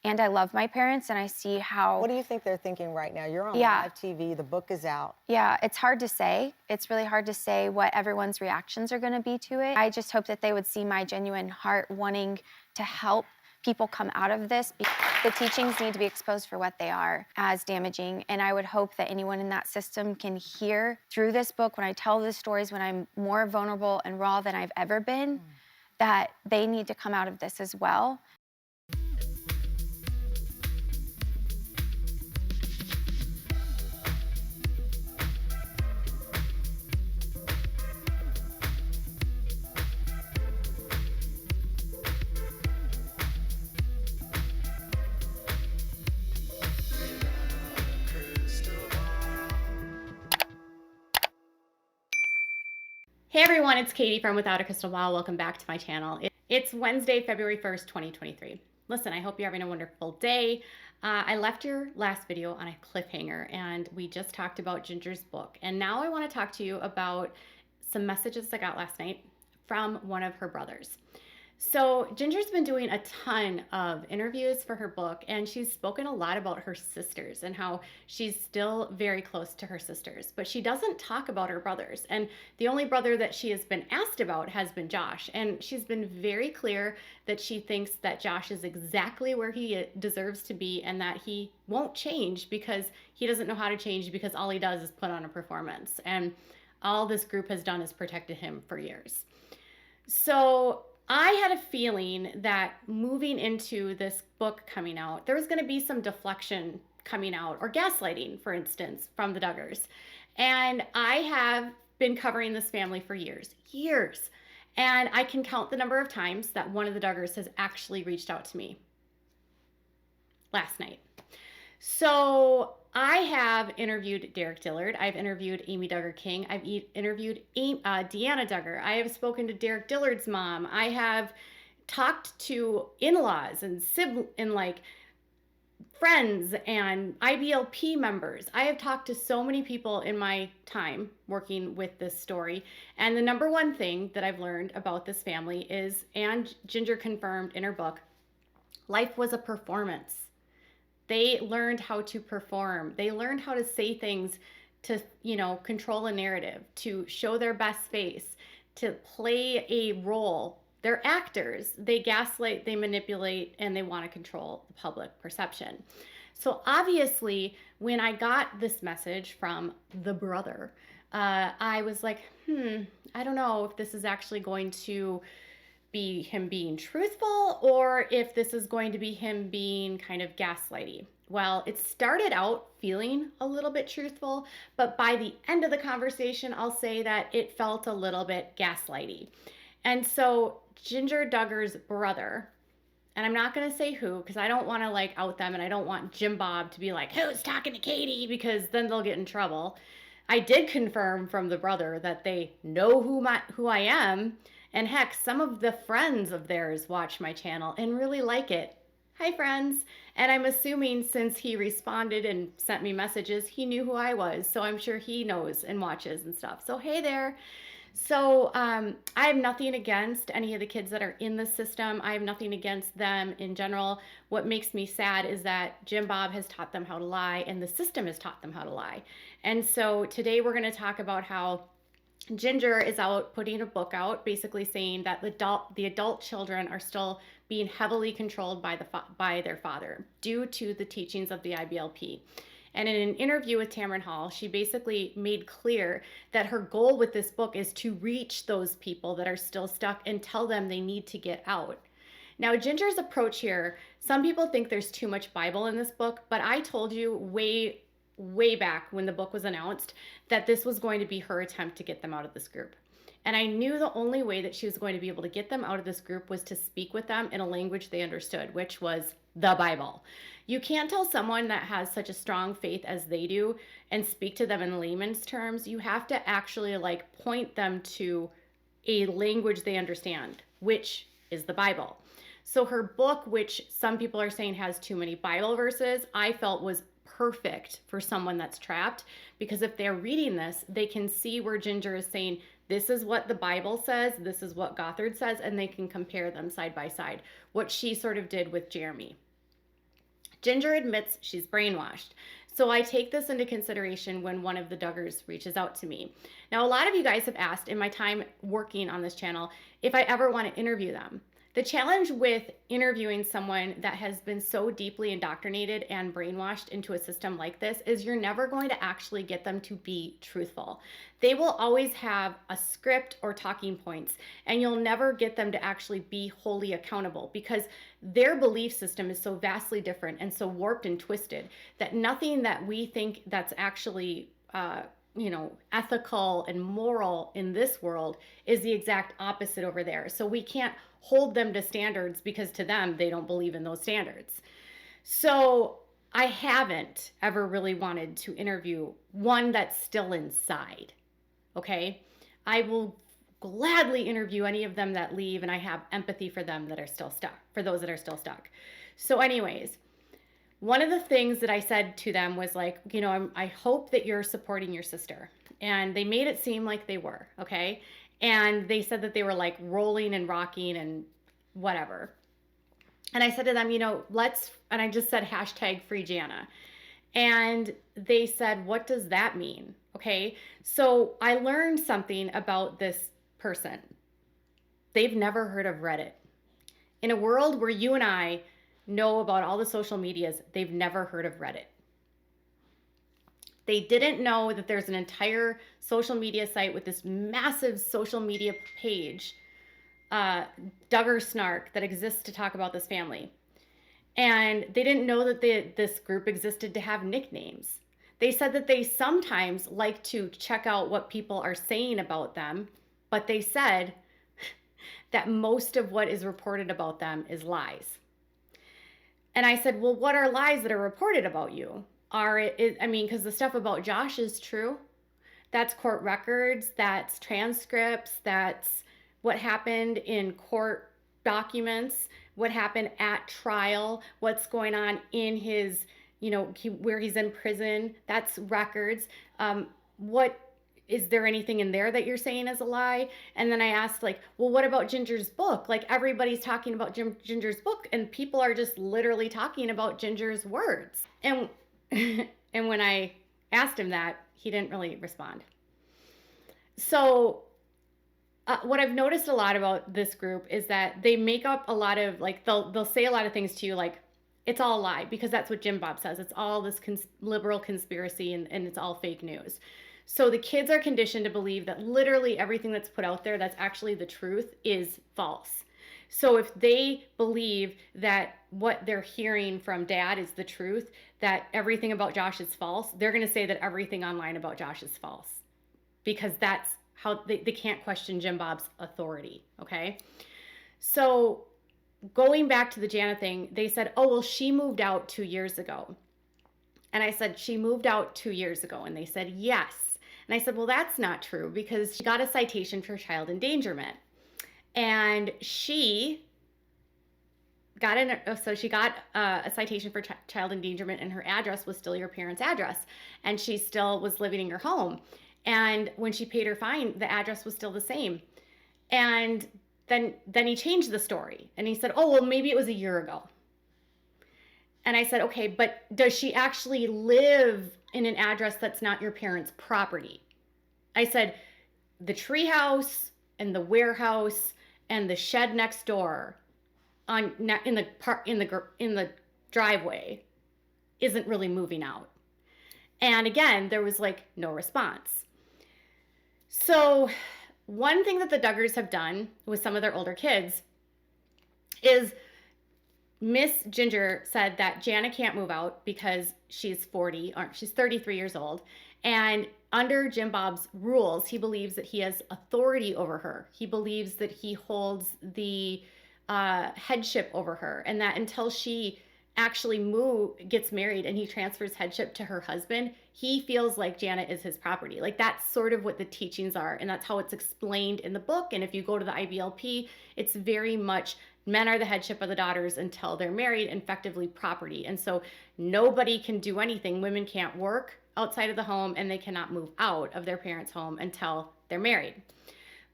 And I love my parents, and I see how. What do you think they're thinking right now? You're on Yeah. live TV, the book is out. Yeah, it's hard to say. It's really hard to say what everyone's reactions are going to be to it. I just hope that they would see my genuine heart wanting to help people come out of this. The teachings need to be exposed for what they are, as damaging. And I would hope that anyone in that system can hear through this book, when I tell the stories, when I'm more vulnerable and raw than I've ever been, that they need to come out of this as well. Hey everyone, it's Katie from Without a Crystal Ball. Welcome back to my channel. It's Wednesday, February 1st, 2023. Listen, I hope you're having a wonderful day. I left your last video on a cliffhanger, and we just talked about Ginger's book. And now I want to talk to you about some messages I got last night from one of her brothers. So Ginger's been doing a ton of interviews for her book, and she's spoken a lot about her sisters and how she's still very close to her sisters, but she doesn't talk about her brothers. And the only brother that she has been asked about has been Josh. And she's been very clear that she thinks that Josh is exactly where he deserves to be, and that he won't change because he doesn't know how to change, because all he does is put on a performance. And all this group has done is protected him for years. So I had a feeling that moving into this book coming out, there was going to be some deflection coming out, or gaslighting, for instance, from the Duggars. And I have been covering this family for years. And I can count the number of times that one of the Duggars has actually reached out to me. Last night. So I have interviewed Derek Dillard. I've interviewed Amy Duggar King. I've interviewed Jana Duggar. I have spoken to Derek Dillard's mom. I have talked to in-laws and friends and IBLP members. I have talked to so many people in my time working with this story. And the number one thing that I've learned about this family is, and Ginger confirmed in her book, life was a performance. They learned how to perform. They learned how to say things to, control a narrative, to show their best face, to play a role. They're actors. They gaslight, they manipulate, and they want to control the public perception. So obviously, when I got this message from the brother, I was like, I don't know if this is actually going to be him being truthful, or if this is going to be him being kind of gaslighty. Well, it started out feeling a little bit truthful, but by the end of the conversation, I'll say that it felt a little bit gaslighty. And so Jinger Duggar's brother, and I'm not going to say who, because I don't want to out them, and I don't want Jim Bob to be like, who's talking to Katie, because then they'll get in trouble. I did confirm from the brother that they know who I am. And heck, some of the friends of theirs watch my channel and really like it. Hi, friends. And I'm assuming since he responded and sent me messages, he knew who I was. So I'm sure he knows and watches and stuff. So hey there. So I have nothing against any of the kids that are in the system. I have nothing against them in general. What makes me sad is that Jim Bob has taught them how to lie, and the system has taught them how to lie. And so today we're going to talk about how Ginger is out putting a book out, basically saying that the adult children are still being heavily controlled by their father due to the teachings of the IBLP. And in an interview with Tamron Hall, she basically made clear that her goal with this book is to reach those people that are still stuck and tell them they need to get out. Now, Ginger's approach here, some people think there's too much Bible in this book, but I told you way back when the book was announced that this was going to be her attempt to get them out of this group. And I knew the only way that she was going to be able to get them out of this group was to speak with them in a language they understood, which was the Bible. You can't tell someone that has such a strong faith as they do and speak to them in layman's terms. You have to actually point them to a language they understand, which is the Bible. So her book, which some people are saying has too many Bible verses, I felt was perfect for someone that's trapped, because if they're reading this, they can see where Ginger is saying, this is what the Bible says, this is what Gothard says, and they can compare them side by side, what she sort of did with Jeremy. Jinger admits she's brainwashed. So I take this into consideration when one of the Duggars reaches out to me. Now, a lot of you guys have asked in my time working on this channel if I ever want to interview them. The challenge with interviewing someone that has been so deeply indoctrinated and brainwashed into a system like this is you're never going to actually get them to be truthful. They will always have a script or talking points, and you'll never get them to actually be wholly accountable because their belief system is so vastly different and so warped and twisted that nothing that we think that's actually ethical and moral in this world is the exact opposite over there. So we can't hold them to standards because to them, they don't believe in those standards. So I haven't ever really wanted to interview one that's still inside. Okay. I will gladly interview any of them that leave, and I have empathy for them that are still stuck, for those that are still stuck. So anyways, one of the things that I said to them was like, I hope that you're supporting your sister. And they made it seem like they were, okay? And they said that they were like rolling and rocking and whatever. And I said to them, and I just said #FreeJana. And they said, what does that mean? Okay, so I learned something about this person. They've never heard of Reddit. In a world where you and I know about all the social medias, they've never heard of Reddit. They didn't know that there's an entire social media site with this massive social media page, Duggar Snark, that exists to talk about this family. And they didn't know that this group existed to have nicknames. They said that they sometimes like to check out what people are saying about them, but they said that most of what is reported about them is lies. And I said, well, what are lies that are reported about you? Because the stuff about Josh is true. That's court records, that's transcripts, that's what happened in court documents, what happened at trial, what's going on in his, where he's in prison, that's records. Is there anything in there that you're saying is a lie? And then I asked, well, what about Ginger's book? Everybody's talking about Ginger's book, and people are just literally talking about Ginger's words. And when I asked him that, he didn't really respond. So what I've noticed a lot about this group is that they make up a lot of, they'll say a lot of things to you, it's all a lie, because that's what Jim Bob says. It's all this liberal conspiracy, and it's all fake news. So the kids are conditioned to believe that literally everything that's put out there that's actually the truth is false. So if they believe that what they're hearing from dad is the truth, that everything about Josh is false, they're going to say that everything online about Josh is false, because that's how they can't question Jim Bob's authority. Okay. So going back to the Jana thing, they said, oh, well, she moved out 2 years ago. And I said, she moved out 2 years ago. And they said, yes. And I said, well, that's not true, because she got a citation for child endangerment. And she got a citation for child endangerment, and her address was still your parents' address. And she still was living in your home. And when she paid her fine, the address was still the same. And then he changed the story. And he said, oh, well, maybe it was a year ago. And I said, okay, but does she actually live in an address that's not your parents' property? I said, the treehouse and the warehouse and the shed next door in the driveway isn't really moving out. And again, there was no response. So one thing that the Duggars have done with some of their older kids is Miss Jinger said that Jana can't move out because she's 33 years old. And under Jim Bob's rules, he believes that he has authority over her. He believes that he holds the headship over her, and that until she actually gets married and he transfers headship to her husband, he feels like Jana is his property. That's sort of what the teachings are, and that's how it's explained in the book. And if you go to the IBLP, it's very much men are the headship of the daughters until they're married, effectively property. And so nobody can do anything. Women can't work outside of the home, and they cannot move out of their parents' home until they're married.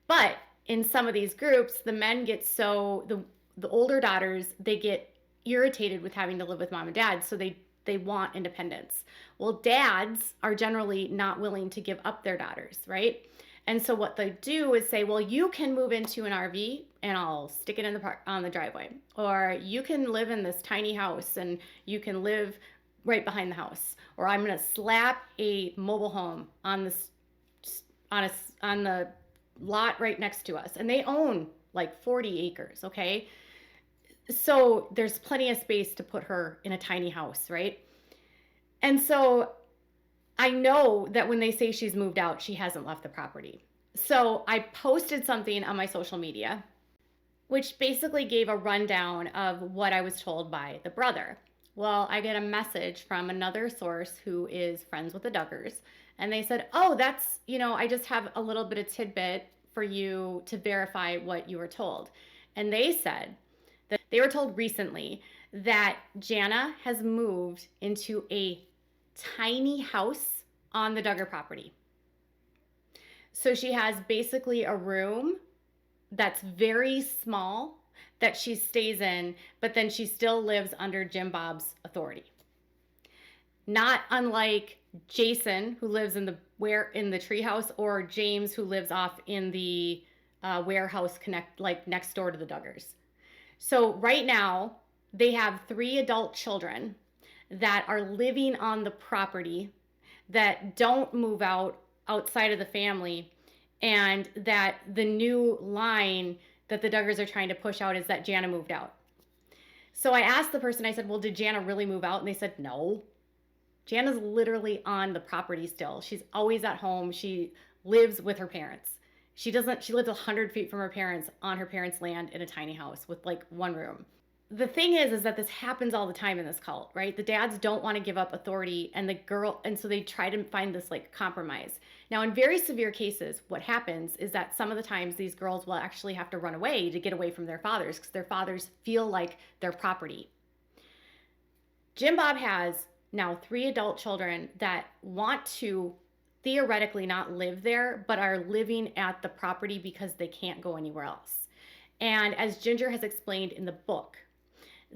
But in some of these groups, the men get the older daughters, they get irritated with having to live with mom and dad, so they want independence. Well, dads are generally not willing to give up their daughters, right? And so what they do is say, well, you can move into an RV and I'll stick it in the park on the driveway, or you can live in this tiny house and you can live right behind the house, or I'm going to slap a mobile home on the lot right next to us, and they own like 40 acres, okay? So there's plenty of space to put her in a tiny house, right? And so I know that when they say she's moved out, she hasn't left the property. So I posted something on my social media, which basically gave a rundown of what I was told by the brother. Well, I get a message from another source who is friends with the Duggars, and they said, oh, that's, I just have a little bit of tidbit for you to verify what you were told. And they said that they were told recently that Jana has moved into a tiny house on the Duggar property. So she has basically a room that's very small that she stays in, but then she still lives under Jim Bob's authority. Not unlike Jason, who lives in the treehouse, or James, who lives off in the warehouse next door to the Duggars. So right now they have 3 adult children that are living on the property that don't move outside of the family, and that the new line that the Duggars are trying to push out is that Jana moved out. So I asked the person, I said, well, did Jana really move out? And they said, no. Jana's literally on the property still. She's always at home. She lives with her parents. She lives 100 feet from her parents on her parents' land in a tiny house with like 1 room. The thing is that this happens all the time in this cult, right? The dads don't want to give up authority, and so they try to find this like compromise. Now, in very severe cases, what happens is that some of the times these girls will actually have to run away to get away from their fathers, because their fathers feel like their property. Jim Bob has now 3 adult children that want to theoretically not live there, but are living at the property because they can't go anywhere else. And as Jinger has explained in the book,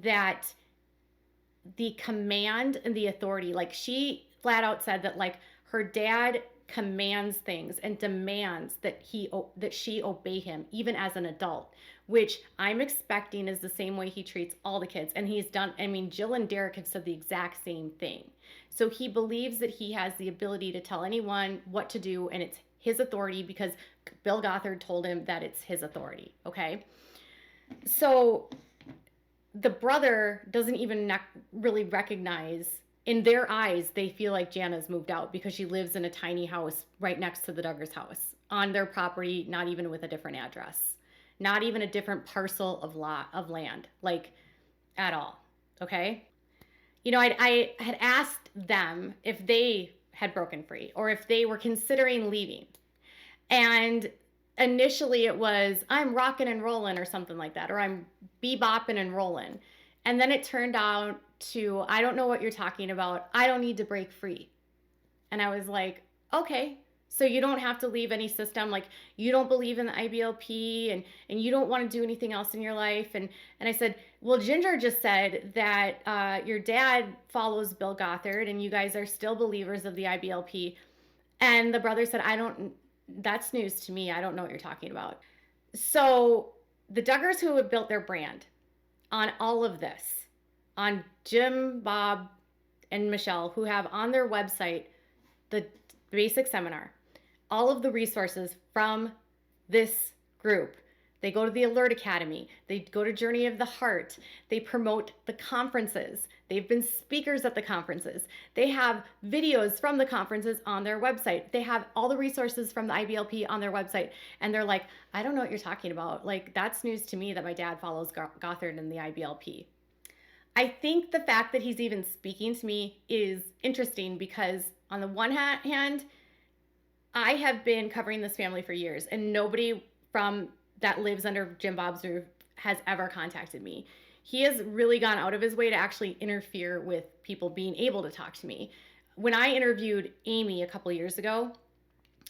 that the command and the authority, like she flat out said that like her dad commands things and demands that she obey him even as an adult, which I'm expecting is the same way he treats all the kids. And he's done, Jill and Derek have said the exact same thing. So he believes that he has the ability to tell anyone what to do, and it's his authority because Bill Gothard told him that it's his authority, okay? So the brother doesn't even really recognize, in their eyes, they feel like Jana's moved out because she lives in a tiny house right next to the Duggars' house on their property, not even with a different address, not even a different parcel of land, like at all, okay? I had asked them if they had broken free or if they were considering leaving. And initially it was, I'm rocking and rolling or something like that, or I'm bebopping and rolling. And then it turned out to, I don't know what you're talking about. I don't need to break free. And I was like, okay, so you don't have to leave any system. Like, you don't believe in the IBLP and you don't want to do anything else in your life. And I said, well, Jinger just said that your dad follows Bill Gothard and you guys are still believers of the IBLP. And the brother said, that's news to me. I don't know what you're talking about. So the Duggars, who have built their brand on all of this, on Jim, Bob, and Michelle, who have on their website the basic seminar, all of the resources from this group. They go to the Alert Academy. They go to Journey of the Heart. They promote the conferences. They've been speakers at the conferences. They have videos from the conferences on their website. They have all the resources from the IBLP on their website. And they're like, I don't know what you're talking about. Like, that's news to me that my dad follows Gothard and the IBLP. I think the fact that he's even speaking to me is interesting because on the one hand, I have been covering this family for years and nobody from that lives under Jim Bob's roof has ever contacted me. He has really gone out of his way to actually interfere with people being able to talk to me. When I interviewed Amy a couple years ago,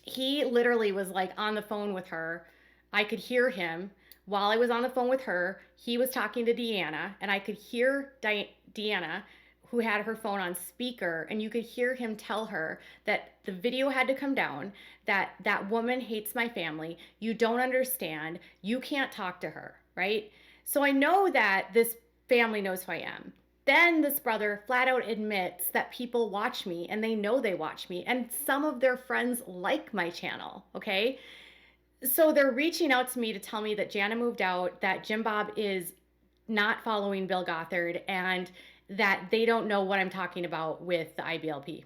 he literally was like on the phone with her. I could hear him while I was on the phone with her, he was talking to Deanna, and I could hear Deanna, who had her phone on speaker, and you could hear him tell her that the video had to come down, that that woman hates my family, you don't understand, you can't talk to her, right? So I know that this family knows who I am. Then this brother flat out admits that people watch me, and they know they watch me, and some of their friends like my channel, okay? So they're reaching out to me to tell me that Jana moved out, that Jim Bob is not following Bill Gothard, and that they don't know what I'm talking about with the IBLP.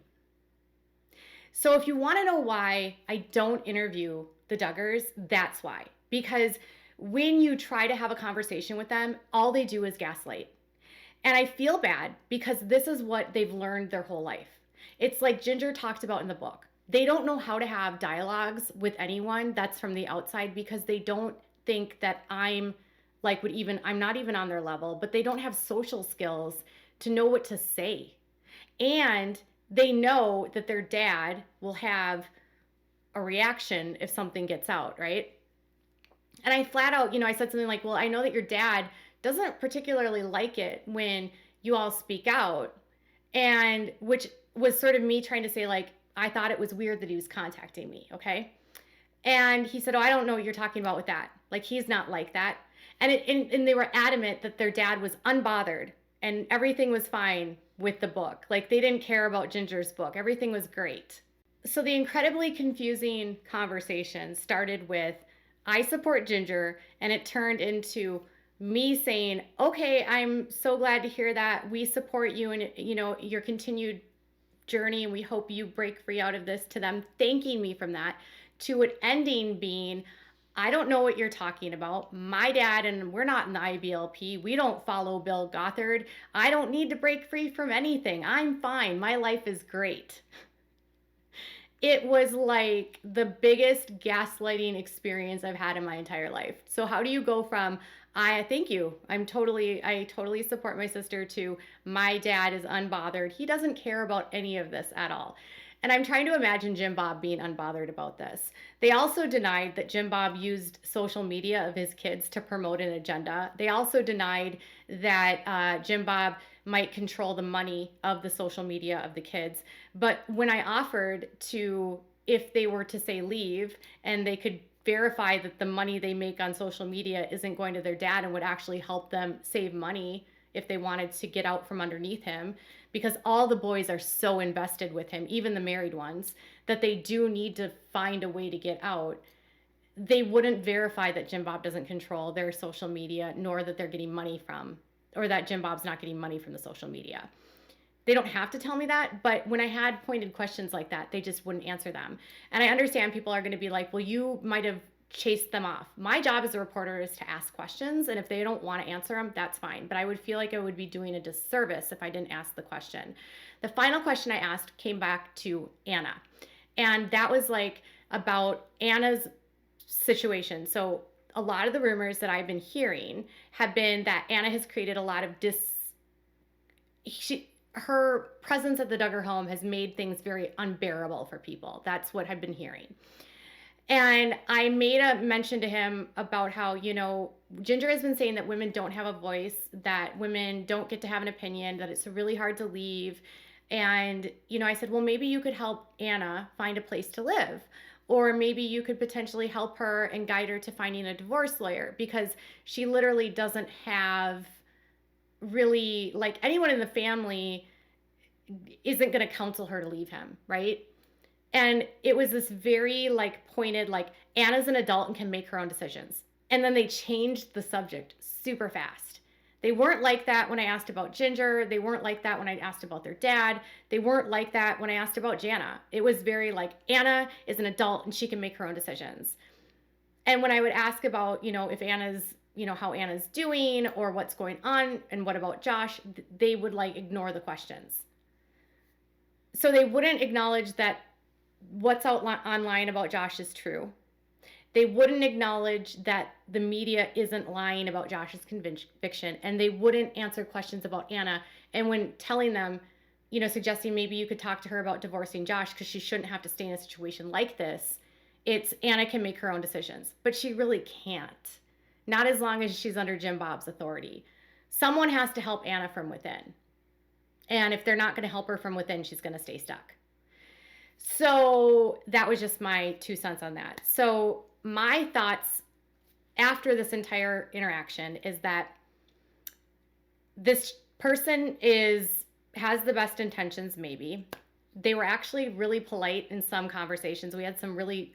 So if you want to know why I don't interview the Duggars, that's why. Because when you try to have a conversation with them, all they do is gaslight. And I feel bad because this is what they've learned their whole life. It's like Jinger talked about in the book. They don't know how to have dialogues with anyone that's from the outside because they don't think that I'm not even on their level, but they don't have social skills to know what to say. And they know that their dad will have a reaction if something gets out, right? And I flat out, I said something like, well, I know that your dad doesn't particularly like it when you all speak out. And which was sort of me trying to say, like, I thought it was weird that he was contacting me, okay? And he said, oh, I don't know what you're talking about with that. Like, he's not like that. And they were adamant that their dad was unbothered and everything was fine with the book. Like, they didn't care about Ginger's book. Everything was great. So the incredibly confusing conversation started with, I support Jinger, and it turned into me saying, okay, I'm so glad to hear that. We support you and, your continued journey, and we hope you break free out of this, to them thanking me from that, to it ending being, I don't know what you're talking about. My dad and we're not in the IBLP. We don't follow Bill Gothard. I don't need to break free from anything. I'm fine. My life is great. It was like the biggest gaslighting experience I've had in my entire life. So how do you go from, thank you, I totally support my sister, to my dad is unbothered. He doesn't care about any of this at all. And I'm trying to imagine Jim Bob being unbothered about this. They also denied that Jim Bob used social media of his kids to promote an agenda. They also denied that Jim Bob might control the money of the social media of the kids. But when I offered to, if they were to say leave and they could verify that the money they make on social media isn't going to their dad and would actually help them save money if they wanted to get out from underneath him, because all the boys are so invested with him, even the married ones, that they do need to find a way to get out. They wouldn't verify that Jim Bob doesn't control their social media, nor that they're getting money from, or that Jim Bob's not getting money from the social media. They don't have to tell me that, but when I had pointed questions like that, they just wouldn't answer them. And I understand people are going to be like, well, you might have chased them off. My job as a reporter is to ask questions, and if they don't want to answer them, that's fine. But I would feel like I would be doing a disservice if I didn't ask the question. The final question I asked came back to Anna, and that was like about Anna's situation. So a lot of the rumors that I've been hearing have been that Anna has created a lot of her presence at the Duggar home has made things very unbearable for people. That's what I've been hearing. And I made a mention to him about how, Jinger has been saying that women don't have a voice, that women don't get to have an opinion, that it's really hard to leave. And, I said, well, maybe you could help Anna find a place to live. Or maybe you could potentially help her and guide her to finding a divorce lawyer, because she literally doesn't have really, like, anyone in the family isn't going to counsel her to leave him, right? And it was this very pointed, Anna's an adult and can make her own decisions. And then they changed the subject super fast. They weren't like that when I asked about Jinger. They weren't like that when I asked about their dad. They weren't like that when I asked about Jana. It was very Anna is an adult and she can make her own decisions. And when I would ask about, if Anna's, how Anna's doing or what's going on and what about Josh, they would ignore the questions. So they wouldn't acknowledge that what's out online about Josh is true. They wouldn't acknowledge that the media isn't lying about Josh's conviction, and they wouldn't answer questions about Anna. And when telling them, suggesting maybe you could talk to her about divorcing Josh because she shouldn't have to stay in a situation like this, it's Anna can make her own decisions, but she really can't. not as long as she's under Jim Bob's authority. Someone has to help Anna from within. And if they're not going to help her from within, she's going to stay stuck. So that was just my 2 cents on that. So my thoughts after this entire interaction is that this person has the best intentions, maybe. They were actually really polite in some conversations. We had some really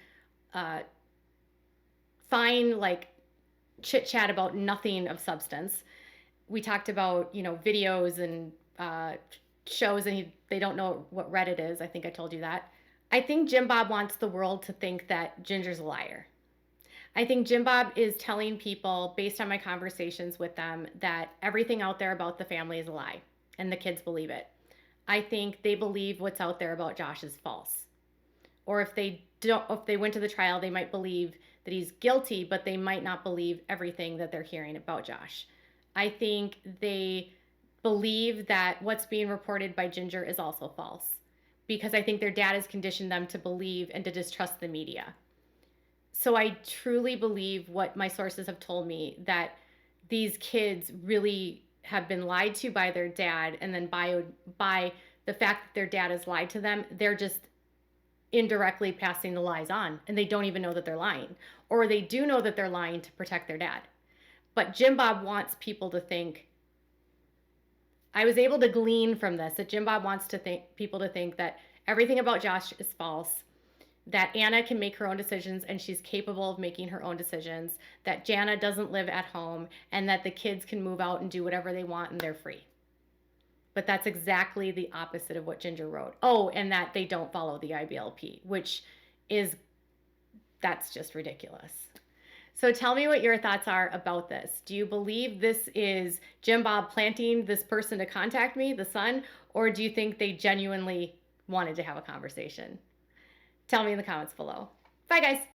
fine, like, chit chat about nothing of substance. We talked about, videos and shows, and they don't know what Reddit is. I think I told you that. I think Jim Bob wants the world to think that Ginger's a liar. I think Jim Bob is telling people, based on my conversations with them, that everything out there about the family is a lie, and the kids believe it. I think they believe what's out there about Josh is false. Or if they went to the trial, they might believe that he's guilty, but they might not believe everything that they're hearing about Josh. I think they believe that what's being reported by Jinger is also false, because I think their dad has conditioned them to believe and to distrust the media. So I truly believe what my sources have told me, that these kids really have been lied to by their dad, and then by the fact that their dad has lied to them, they're just indirectly passing the lies on, and they don't even know that they're lying. Or they do know that they're lying to protect their dad. But Jim Bob wants people to think, I was able to glean from this, that Jim Bob wants people to think that everything about Josh is false, that Anna can make her own decisions and she's capable of making her own decisions, that Jana doesn't live at home, and that the kids can move out and do whatever they want and they're free. But that's exactly the opposite of what Jinger wrote. Oh, and that they don't follow the IBLP, that's just ridiculous. So tell me what your thoughts are about this. Do you believe this is Jim Bob planting this person to contact me, the son, or do you think they genuinely wanted to have a conversation? Tell me in the comments below. Bye, guys.